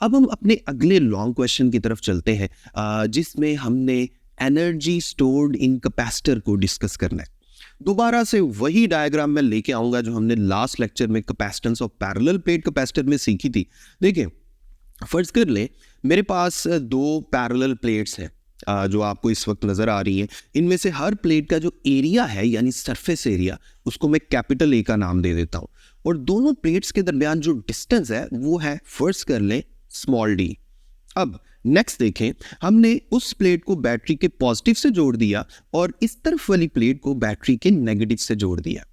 अब हम अपने अगले लॉन्ग क्वेश्चन की तरफ चलते हैं, जिसमें हमने एनर्जी स्टोर्ड इन कैपेसिटर को डिस्कस करना है। दोबारा से वही डायग्राम मैं लेके आऊंगा जो हमने लास्ट लेक्चर में capacitance of parallel plate capacitor में सीखी थी। देखिए, फर्ज कर ले मेरे पास दो पैरेलल प्लेट्स हैं जो आपको इस वक्त नजर आ रही है। इनमें से हर प्लेट का जो एरिया है यानी सरफेस एरिया, उसको मैं कैपिटल ए का नाम दे देता हूं, और दोनों प्लेट्स के दरमियान जो डिस्टेंस है वो है, फर्ज कर ले, स्मॉल डी। अब नेक्स्ट देखें, हमने उस प्लेट को बैटरी के पॉजिटिव से जोड़ दिया और इस तरफ वाली प्लेट को बैटरी के नेगेटिव से जोड़ दिया।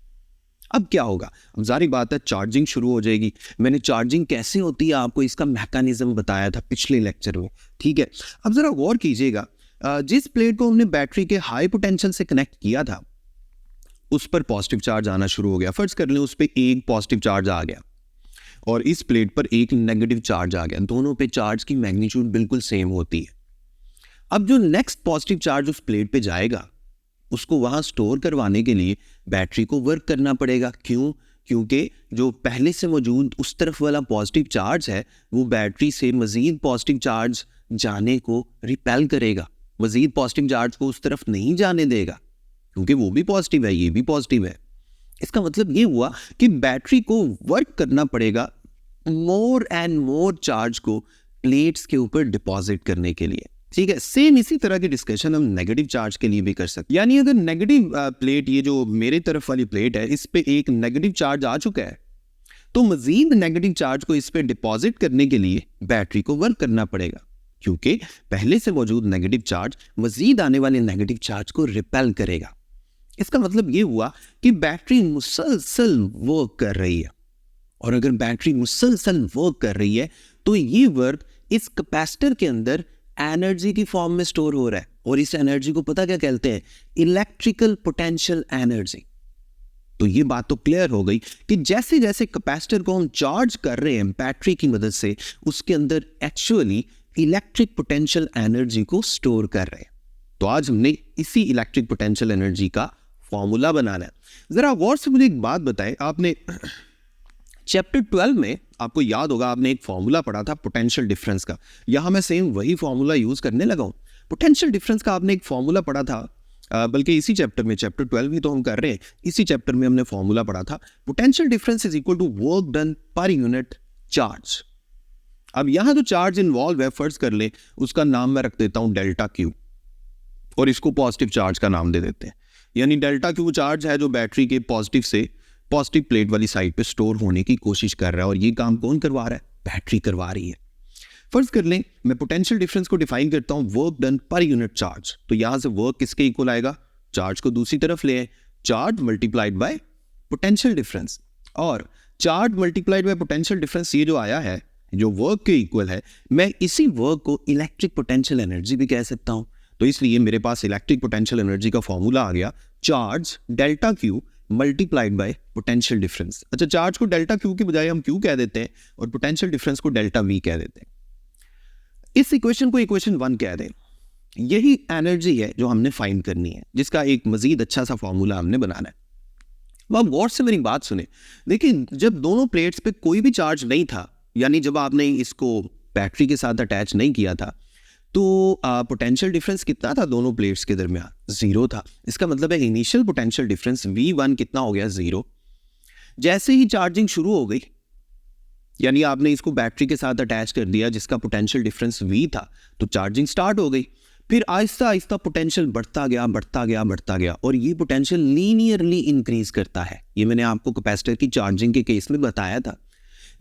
अब क्या होगा? अब जारी बात है, चार्जिंग शुरू हो जाएगी। मैंने चार्जिंग कैसे होती है आपको इसका मैकेनिज्म बताया था पिछले लेक्चर में, ठीक है। अब जरा गौर कीजिएगा, जिस प्लेट को हमने बैटरी के हाई पोटेंशियल से कनेक्ट किया था उस पर पॉजिटिव चार्ज आना शुरू हो गया। फर्ज कर लें उस पर एक पॉजिटिव चार्ज आ गया और इस प्लेट पर एक नेगेटिव चार्ज आ गया। दोनों पे चार्ज की मैग्नीट्यूड बिल्कुल सेम होती है। अब जो नेक्स्ट पॉजिटिव चार्ज उस प्लेट पे जाएगा उसको वहां स्टोर करवाने के लिए बैटरी को वर्क करना पड़ेगा। क्यों? क्योंकि जो पहले से मौजूद उस तरफ वाला पॉजिटिव चार्ज है वो बैटरी से मजीद पॉजिटिव चार्ज जाने को रिपेल करेगा, मजीद पॉजिटिव चार्ज को उस तरफ नहीं जाने देगा, क्योंकि वो भी पॉजिटिव है, ये भी पॉजिटिव है। इसका मतलब ये हुआ कि बैटरी को वर्क करना पड़ेगा मोर एंड मोर चार्ज को प्लेट्स के ऊपर डिपॉजिट करने के लिए, ठीक है। सेम इसी तरह की डिस्कशन हम नेगेटिव चार्ज के लिए भी कर सकते हैं। यानी अगर नेगेटिव प्लेट, ये जो मेरे तरफ वाली प्लेट है, इस पे एक नेगेटिव चार्ज आ चुका है तो मजीद नेगेटिव चार्ज को इस पे डिपॉजिट करने के लिए बैटरी को वर्क करना पड़ेगा, क्योंकि पहले से मौजूद नेगेटिव चार्ज मजीद आने वाले नेगेटिव चार्ज को रिपेल करेगा। इसका मतलब ये हुआ कि बैटरी मुसलसल वर्क कर रही है, और अगर बैटरी मुसलसल वर्क कर रही है तो ये वर्क इस कैपेसिटर के अंदर एनर्जी की फॉर्म में स्टोर हो रहा है, और इस एनर्जी को पता क्या कहते हैं? Electrical potential energy. तो ये बात तो क्लियर हो गई कि जैसे जैसे कैपेसिटर को हम चार्ज कर रहे हैं बैटरी की मदद से, उसके अंदर एक्चुअली इलेक्ट्रिक पोटेंशियल एनर्जी को स्टोर कर रहे हैं। तो आज हमने इसी इलेक्ट्रिक पोटेंशियल एनर्जी का फॉर्मूला बनाना है। जरा गौर से मुझे एक बात बताएं, आपने चैप्टर 12 में आपको याद होगा आपने एक फॉर्मूला पढ़ा था पोटेंशियल डिफरेंस का। यहां मैं सेम वही फॉर्मूला यूज करने लगा हूं। पोटेंशियल डिफरेंस का आपने एक फॉर्मूला पढ़ा था, बल्कि इसी चैप्टर में, चैप्टर 12 ही तो हम कर रहे हैं, इसी चैप्टर में हमने फॉर्मूला पढ़ा था, potential difference is equal to work done per unit charge. अब यहां जो चार्ज इन्वॉल्व है, फर्ज कर ले उसका नाम मैं रख देता हूं डेल्टा क्यू, और इसको पॉजिटिव चार्ज का नाम दे देते हैं। यानी डेल्टा क्यू चार्ज है जो बैटरी के पॉजिटिव से पॉजिटिव प्लेट वाली साइड पे स्टोर होने की कोशिश कर रहा है, और ये काम कौन करवा रहा है? बैटरी करवा रही है। फर्ज कर लें मैं पोटेंशियल डिफरेंस को डिफाइन करता हूं work done per unit charge. तो यहां से वर्क किसके इक्वल आएगा? चार्ज को दूसरी तरफ ले आए, charge multiplied by potential difference, और charge multiplied by potential difference ये जो आया है, जो वर्क के इक्वल है, मैं इसी वर्क को इलेक्ट्रिक पोटेंशियल एनर्जी भी कह सकता हूं। तो इसलिए मेरे पास इलेक्ट्रिक पोटेंशियल एनर्जी का फॉर्मूला आ गया, charge delta Q multiplied by potential difference. अच्छा, चार्ज को डेल्टा क्यू की बजाय हम क्यू कह देते हैं और पोटेंशियल डिफरेंस को डेल्टा वी कह देते हैं। इस इक्वेशन को इक्वेशन 1 कह दें। यही एनर्जी है जो हमने फाइंड करनी है, जिसका एक मजीद अच्छा सा फॉर्मूला हमने बनाना है। अब गौर से मेरी बात सुने। देखिए, जब दोनों प्लेट्स पे कोई भी चार्ज नहीं था, यानी जब आपने इसको बैटरी के साथ अटैच नहीं किया था, तो पोटेंशियल डिफरेंस कितना था दोनों प्लेट्स के दरमियान? 0 था। इसका मतलब है इनिशियल पोटेंशियल डिफरेंस V1 कितना हो गया? 0। जैसे ही चार्जिंग शुरू हो गई, यानी आपने इसको बैटरी के साथ अटैच कर दिया जिसका पोटेंशियल डिफरेंस V था, तो चार्जिंग स्टार्ट हो गई। फिर आहिस्ता आहिस्ता पोटेंशियल बढ़ता गया, बढ़ता गया, बढ़ता गया, और ये पोटेंशियल लीनियरली इंक्रीज करता है। ये मैंने आपको कैपेसिटर की चार्जिंग के केस में बताया था।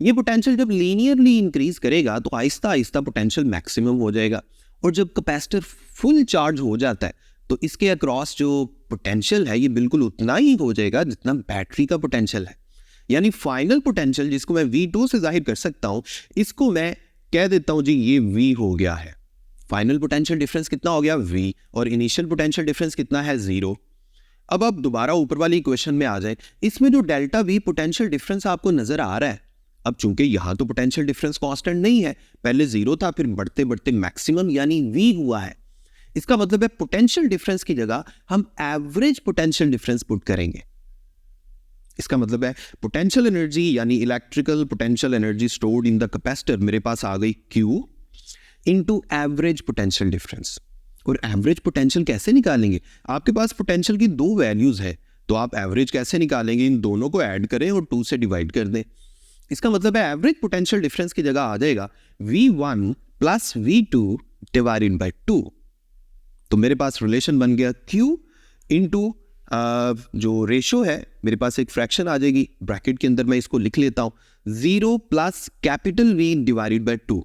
ये पोटेंशियल जब लीनियरली इंक्रीज करेगा तो आहिस्ता आहिस्ता पोटेंशियल मैक्सिमम हो जाएगा, और जब कैपेसिटर फुल चार्ज हो जाता है तो इसके अक्रॉस जो पोटेंशियल है ये बिल्कुल उतना ही हो जाएगा जितना बैटरी का पोटेंशियल है। यानी फाइनल पोटेंशियल, जिसको मैं V2 से जाहिर कर सकता हूं, इसको मैं कह देता हूं जी ये V हो गया है। फाइनल पोटेंशियल डिफरेंस कितना हो गया? V, और इनिशियल पोटेंशियल डिफरेंस कितना है? 0। अब आप दोबारा ऊपर वाली इक्वेशन में आ जाए। इसमें जो डेल्टा V पोटेंशियल डिफरेंस आपको नजर आ रहा है, अब चूंकि यहां तो पोटेंशियल डिफरेंस कांस्टेंट नहीं है, पहले 0 था, फिर बढ़ते बढ़ते मैक्सिमम यानी V हुआ है। इसका मतलब है पोटेंशियल डिफरेंस की जगह हम एवरेज पोटेंशियल डिफरेंस पुट करेंगे। इसका मतलब है पोटेंशियल एनर्जी यानी electrical potential energy stored in the capacitor मेरे पास आ गई Q into average potential difference. और एवरेज पोटेंशियल कैसे निकालेंगे? आपके पास पोटेंशियल की दो वैल्यूज है, तो आप एवरेज कैसे निकालेंगे? इन दोनों को ऐड करें और 2 से डिवाइड कर दें। इसका मतलब है एवरेज पोटेंशियल डिफरेंस की जगह आ जाएगा V1 plus V2 divided by 2। तो मेरे पास रिलेशन बन गया Q इंटू जो रेशो है मेरे पास एक फ्रैक्शन आ जाएगी, ब्रैकेट के अंदर मैं इसको लिख लेता हूं 0 plus capital V divided by 2।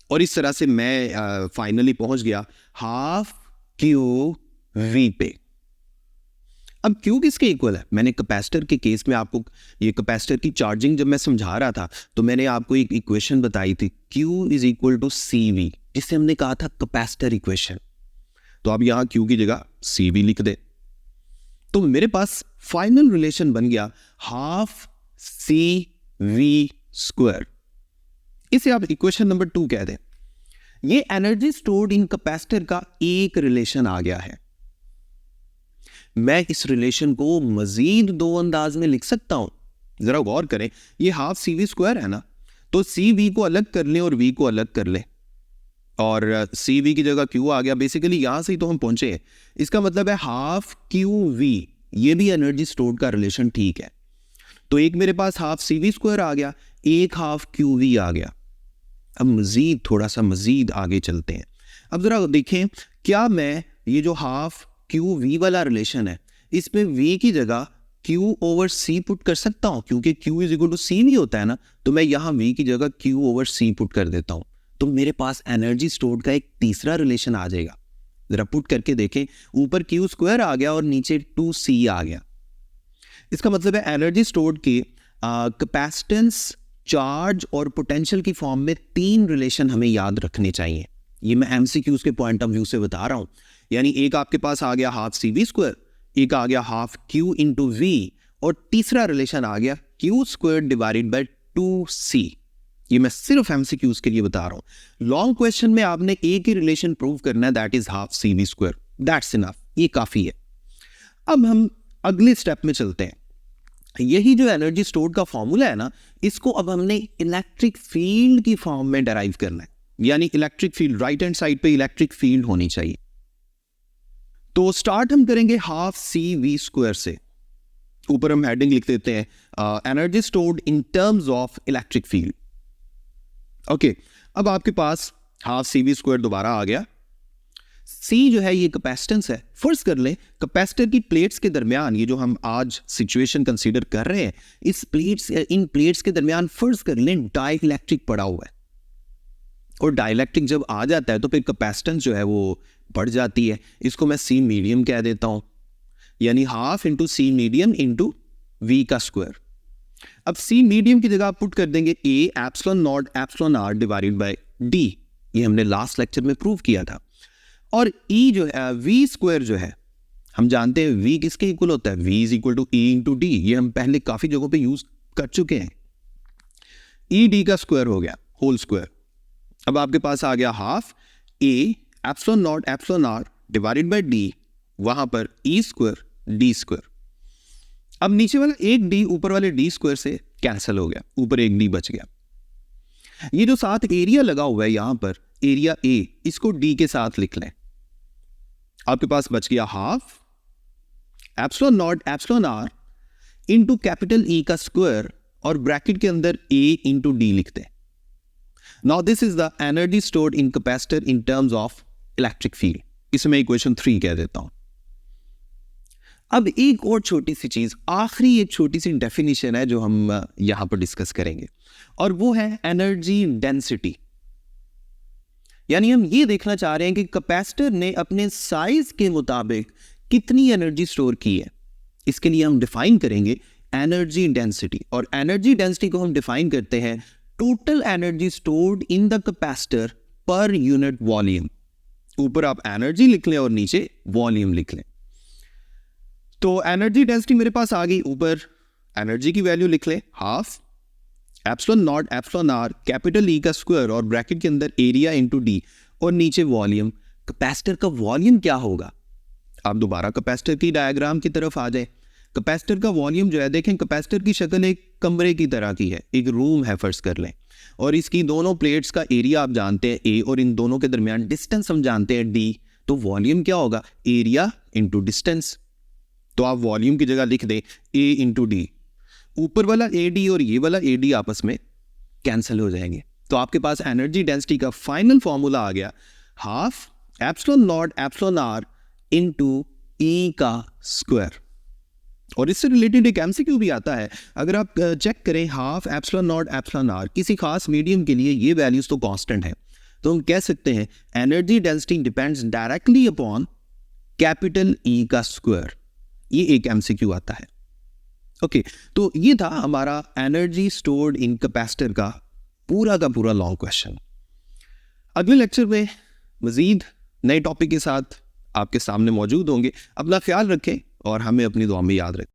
और इस तरह से मैं फाइनली पहुंच गया हाफ Q V पे। अब Q किसके इक्वल है? मैंने कैपेसिटर के केस में आपको ये कैपेसिटर की चार्जिंग जब मैं समझा रहा था तो मैंने आपको एक इक्वेशन बताई थी Q is equal to CV, जिससे हमने कहा था कैपेसिटर इक्वेशन। तो अब यहां Q की जगह CV लिख दे, तो मेरे पास फाइनल रिलेशन बन गया हाफ CV स्क्वायर। इसे आप इक्वेशन नंबर 2 कह दें। ये एनर्जी स्टोर्ड इन कैपेसिटर का एक रिलेशन आ गया है। मैं इस रिलेशन को मजीद दो अंदाज में लिख सकता हूं। जरा गौर करें, ये हाफ CV स्क्वायर है ना, तो CV को अलग कर लें और V को अलग कर लें और CV की जगह Q आ गया। बेसिकली यहां से ही तो हम पहुंचे हैं। इसका मतलब है हाफ QV, ये भी एनर्जी स्टोर्ड का रिलेशन ठीक है। तो एक मेरे पास हाफ CV स्क्वायर आ गया, एक हाफ QV आ गया। अब मजीद थोड़ा सा मजीद आगे चलते हैं। अब जरा देखें, क्या मैं ये जो हाफ QV वाला रिलेशन है इसमें V की जगह Q ओवर C पुट कर सकता हूं? क्योंकि Q is equal to CV होता है ना, तो मैं यहां V की जगह Q ओवर C पुट कर देता हूं। तो मेरे पास एनर्जी स्टोर्ड का एक तीसरा रिलेशन आ जाएगा। जरा पुट करके देखें, ऊपर Q स्क्वायर आ गया और नीचे 2C आ गया। इसका मतलब है एनर्जी स्टोर्ड के कैपेसिटेंस, चार्ज और पोटेंशियल की फॉर्म में 3 रिलेशन हमें याद रखने चाहिए। ये मैं MCQs के पॉइंट ऑफ व्यू से बता रहा हूं। यानी एक आपके पास आ गया हाफ CV स्क्वायर, एक आ गया हाफ Q इंटू V, और तीसरा रिलेशन आ गया Q square divided by 2C। ये मैं सिर्फ MCQs के लिए बता रहा हूं। लॉन्ग क्वेश्चन में आपने एक ही रिलेशन प्रूव करना है, that is half CV square. That's enough, ये काफी है। अब हम अगले स्टेप में चलते हैं। यही जो एनर्जी स्टोर्ड का फॉर्मूला है ना, इसको अब हमने इलेक्ट्रिक फील्ड की फॉर्म में डेराइव करना है। यानी electric field, right hand side पे इलेक्ट्रिक फील्ड होनी चाहिए। तो स्टार्ट हम करेंगे हाफ CV स्क्वायर से। ऊपर हम हेडिंग लिख देते हैं energy stored in terms of electric field. Okay, अब आपके पास हाफ CV स्क्वायर दोबारा आ गया। C जो है ये कैपेसिटेंस है। फर्ज कर लें कैपेसिटर की प्लेट्स के दरमियान, ये जो हम आज सिचुएशन कंसीडर कर रहे हैं, इन प्लेट्स के दरमियान फर्ज कर लें डाइलेक्ट्रिक पड़ा हुआ है। और डाइलेक्ट्रिक जब आ जाता है तो फिर कैपेसिटेंस जो है वो बढ़ जाती है। इसको मैं C मीडियम कह देता हूं, यानी half into C medium into V का स्क्वायर। अब C मीडियम की जगह आप पुट कर देंगे A epsilon naught epsilon R divided by D। ये हमने लास्ट लेक्चर में प्रूव किया था। और E जो है V स्क्वायर जो है, हम जानते हैं V किसके इक्वल होता है? V is equal to E into D। ये हम पहले काफी जगहों पे यूज कर चुके हैं। E D का स्क्वायर हो गया, होल स्क्वायर। अब आपके पास आ गया half A epsilon naught epsilon R divided by D, वहां पर E स्क्वायर D स्क्वायर। अब नीचे वाला एक D ऊपर वाले D स्क्वायर से कैंसिल हो गया, ऊपर एक D बच गया। ये जो साथ एरिया लगा हुआ है यहां पर, एरिया A, इसको D के साथ लिख लें। आपके पास बच गया half epsilon naught epsilon R into capital E का स्क्वायर, और ब्रैकेट के अंदर A इंटू D लिखते हैं। Now this is the energy stored in capacitor in terms of electric field. इसे मैं इक्वेशन 3 कह देता हूं। अब एक और छोटी सी चीज, आखिरी एक छोटी सी डेफिनेशन है जो हम यहां पर डिस्कस करेंगे, और वो है एनर्जी डेंसिटी। यानी हम ये देखना चाह रहे हैं कि कैपेसिटर ने अपने साइज के मुताबिक कितनी एनर्जी स्टोर की है। इसके लिए हम डिफाइन करेंगे एनर्जी डेंसिटी, और एनर्जी डेंसिटी को हम डिफाइन करते हैं total energy stored in the capacitor per unit volume. ऊपर आप एनर्जी लिख लें और नीचे वॉल्यूम लिख लें। तो एनर्जी डेंसिटी मेरे पास आ गई। ऊपर एनर्जी की वैल्यू लिख लें half epsilon naught epsilon R capital E का स्क्वायर, और ब्रैकेट के अंदर एरिया इंटू D, और नीचे वॉल्यूम। कैपेसिटर का वॉल्यूम क्या होगा? आप दोबारा कैपेसिटर की डायग्राम की तरफ आ जाए। कैपेसिटर का वॉल्यूम जो है, देखें कैपेसिटर की शक्ल एक कमरे की तरह की है, एक रूम है फर्ज कर लें, और इसकी दोनों प्लेट्स का एरिया आप जानते हैं ए, और इन दोनों के दरमियान डिस्टेंस हम जानते हैं डी। तो वॉल्यूम क्या होगा, एरिया इंटू डिस्टेंस। तो आप वॉल्यूम की जगह लिख दें ए इंटू डी। ऊपर वाला ए डी और ये वाला ए डी आपस में कैंसिल हो जाएंगे। तो आपके पास एनर्जी डेंसिटी का फाइनल फॉर्मूला आ गया, half epsilon naught epsilon R into E का स्क्वायर। और इससे रिलेटेड एक एमसीक्यू भी आता है, अगर आप चेक करें half epsilon naught epsilon R, किसी खास मीडियम के लिए ये वैल्यूज तो कांस्टेंट है, तो हम कह सकते हैं energy density depends directly upon capital E का स्क्वायर। ये एक एमसीक्यू आता है। ओके, तो ये था हमारा एनर्जी स्टोर्ड इन कैपेसिटर का पूरा लॉन्ग क्वेश्चन। अगले लेक्चर में मजीद नए टॉपिक के साथ आपके सामने मौजूद होंगे। अपना ख्याल रखें और हमें अपनी दुआ में याद रखें।